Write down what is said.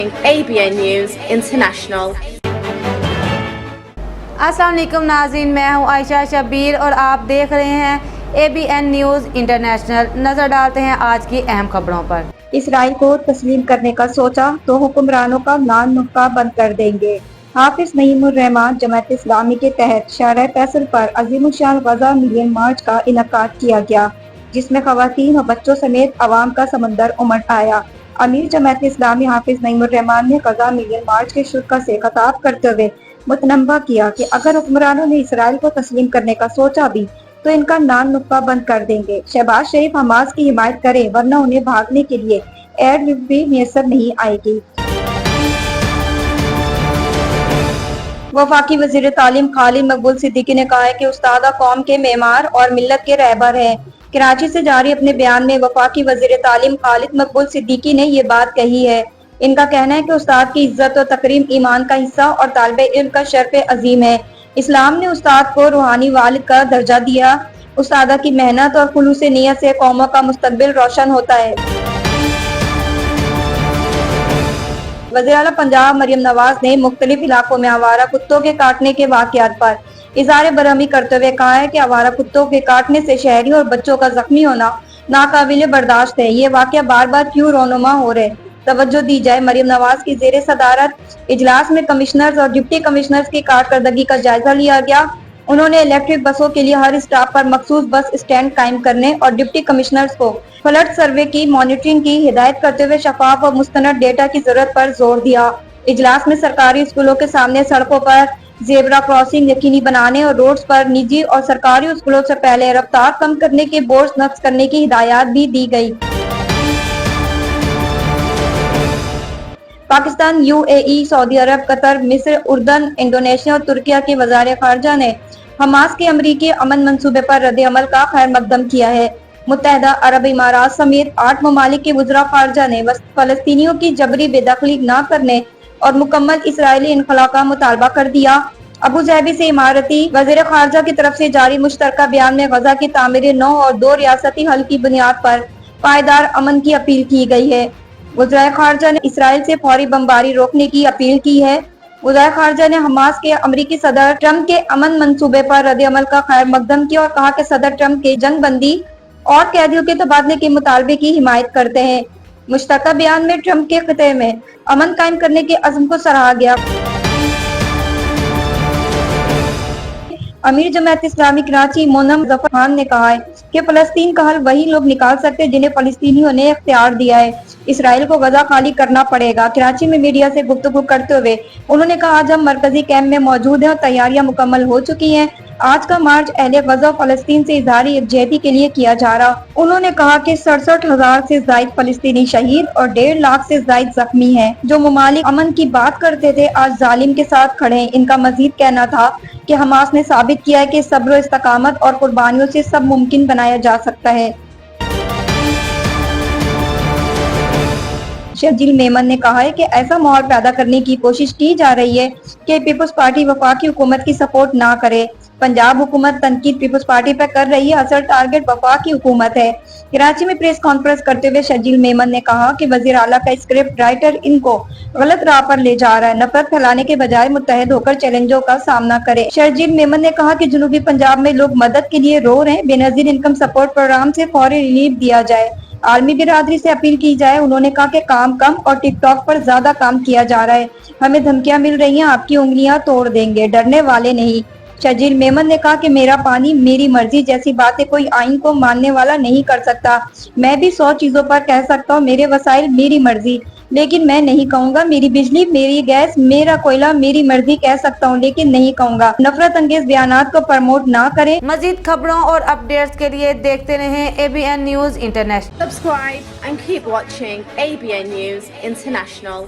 ABN News International. अस्सलाम वालेकुम नाज़रीन, मैं हूँ आयशा शब्बीर और आप देख रहे हैं ABN न्यूज़ इंटरनेशनल। नज़र डालते हैं आज की अहम खबरों पर। इसराइल को तस्लीम करने का सोचा तो हुक्मरानों का नान नुक्का बंद कर देंगे। हाफिज नईमुर रहमान जमात इस्लामी के तहत शाहराह फैसल पर अज़ीमुश्शान गज़ा मिलियन मार्च का इनकाद किया गया, जिसमें ख़वातीन और बच्चों समेत अवाम का समंदर उमड़ आया। अमीर जमात इस्लामी हाफिज नईमुर रहमान ने गज़ा मिलियन मार्च के शुरा से खिताब करते हुए मुतनब्बा किया कि अगर हुक्मरानों ने इसराइल को तस्लीम करने का सोचा भी तो इनका नान नुक्का बंद कर देंगे। शहबाज शरीफ हमास की हिमायत करें वरना उन्हें भागने के लिए एयर भी मैसर नहीं आएगी। वफाकी वज़ीर तालीम खालिद मकबूल सिद्दीकी ने कहा है कि उस्ताद कौम के मेमार और मिल्लत के रहबर हैं। कराची से जारी अपने बयान में वफाकी वज़ीर तालीम खालिद मकबूल सिद्दीकी ने ये बात कही है। इनका कहना है कि उस्ताद की इज्जत और तकरीम ईमान का हिस्सा और तालिबे इल्म का शर्फ अजीम है। इस्लाम ने उस्ताद को रूहानी वालिद का दर्जा दिया। उस्तादा की मेहनत और खुलूस नियत से कौमों का मुस्तकबिल रोशन होता है। वज़ीर आला पंजाब मरियम नवाज ने मुख्तलिफ इलाकों में आवारा कुत्तों के काटने के वाक़यात पर इज़हार बरहमी करते हुए कहा है कि आवारा कुत्तों के काटने से शहरी और बच्चों का जख्मी होना नाकाबिले बर्दाश्त है। ये वाक़या बार बार क्यों रोनुमा हो रहे, तवज्जो दी जाए। मरियम नवाज की ज़ेरे सदारत इजलास में कमिश्नर्स और डिप्टी कमिश्नर्स की कारकर्दगी का जायजा लिया गया। उन्होंने इलेक्ट्रिक बसों के लिए हर स्टॉप पर मखसूस बस स्टैंड कायम करने और डिप्टी कमिश्नर्स को फ्लड सर्वे की मॉनिटरिंग की हिदायत करते हुए शफाफ और मुस्तनद डेटा की जरूरत पर जोर दिया। इजलास में सरकारी स्कूलों के सामने सड़कों पर जेब्रा क्रॉसिंग यकीनी बनाने और रोड्स पर निजी और सरकारी स्कूलों से पहले रफ्तार कम करने के बोर्ड नक्श करने की हिदायत भी दी गई। पाकिस्तान, UAE, सऊदी अरब, कतर, मिस्र, उर्दन, इंडोनेशिया और तुर्किया के वज़ारे ख़ारजा ने हमास के अमरीकी अमन मंसूबे पर रद्द अमल का खैर मकदम किया है। मुत्तहदा अरब इमारात समेत 8 ममालिक के वज़रा ख़ारजा ने फ़लस्तीनियों की जबरी बेदखली न करने और मुकम्मल इसराइली इनखला का मुतालबा कर दिया। अबू धाबी से इमारती वज़ीर ख़ारजा की तरफ से जारी मुश्तरका बयान में गजा की तामीर 9 और 2 रियासती हल की बुनियाद पर पायदार अमन की अपील की गई है। वज़ीर ख़ारजा ने इसराइल से फौरी बमबारी रोकने की अपील की है। वज़ीर ख़ारजा ने हमास के अमरीकी सदर ट्रंप के अमन मंसूबे पर रद्द अमल का खैर मकदम किया और कहा कि सदर ट्रंप के जंग बंदी और कैदियों के तबादले के मुतालबे की हिमायत करते हैं। मुश्तरका बयान में ट्रंप के खिते में अमन कायम करने के अज़्म को सराहा गया। अमीर जमात इस्लामी कराची मोनम जफर खान ने कहा है कि फलस्तीन का हल वही लोग निकाल सकते हैं जिन्हें फलस्तीनियों ने इख्तियार दिया है। इसराइल को गजा खाली करना पड़ेगा। कराची में मीडिया से गुफ्तगू करते हुए उन्होंने कहा, आज हम मरकजी कैंप में मौजूद हैं और तैयारियां मुकम्मल हो चुकी हैं। आज का मार्च अहले गजा फलस्तीन से इजहारी यकजहती के लिए किया जा रहा। उन्होंने कहा कि 67,000 से जायद फलस्तीनी शहीद और 1.5 लाख से जायद जख्मी हैं। जो ममालिक अमन की बात करते थे आज जालिम के साथ खड़े हैं। इनका मजीद कहना था कि हमास ने साबित किया है कि सब्र, इस्तकामत और कुर्बानियों से सब मुमकिन बनाया जा सकता है। शर्जील मेमन ने कहा है कि ऐसा माहौल पैदा करने की कोशिश की जा रही है कि पीपल्स पार्टी वफाकी हुकूमत की सपोर्ट ना करे। पंजाब हुकूमत तनकीद पीपल्स पार्टी पर कर रही है, असल टारगेट वफाकी हुकूमत है। कराची में प्रेस कॉन्फ्रेंस करते हुए शर्जील मेमन ने कहा कि वजीर आला का स्क्रिप्ट राइटर इनको गलत राह पर ले जा रहा है। नफरत फैलाने के बजाय मुत्तहद होकर चैलेंजों का सामना करे। शर्जील मेमन ने कहा कि जनूबी पंजाब में लोग मदद के लिए रो रहे हैं। बेनजीर इनकम सपोर्ट प्रोग्राम से फौरी रिलीफ दिया जाए। आलमी बिरादरी से अपील की जाए। उन्होंने कहा कि काम कम और टिकटॉक पर ज्यादा काम किया जा रहा है। हमें धमकियां मिल रही हैं, आपकी उंगलियां तोड़ देंगे, डरने वाले नहीं। शर्जील मेमन ने कहा कि मेरा पानी मेरी मर्जी जैसी बातें कोई आइन को मानने वाला नहीं कर सकता। मैं भी 100 चीजों पर कह सकता हूँ, मेरे वसाइल मेरी मर्जी, लेकिन मैं नहीं कहूँगा मेरी बिजली मेरी गैस मेरा कोयला मेरी मर्जी कह सकता हूँ, लेकिन नहीं कहूँगा। नफरत अंगेज बयानात को प्रमोट ना करें। मजीद खबरों और अपडेट्स के लिए देखते रहें ABN news international. Subscribe and keep watching ABN News International.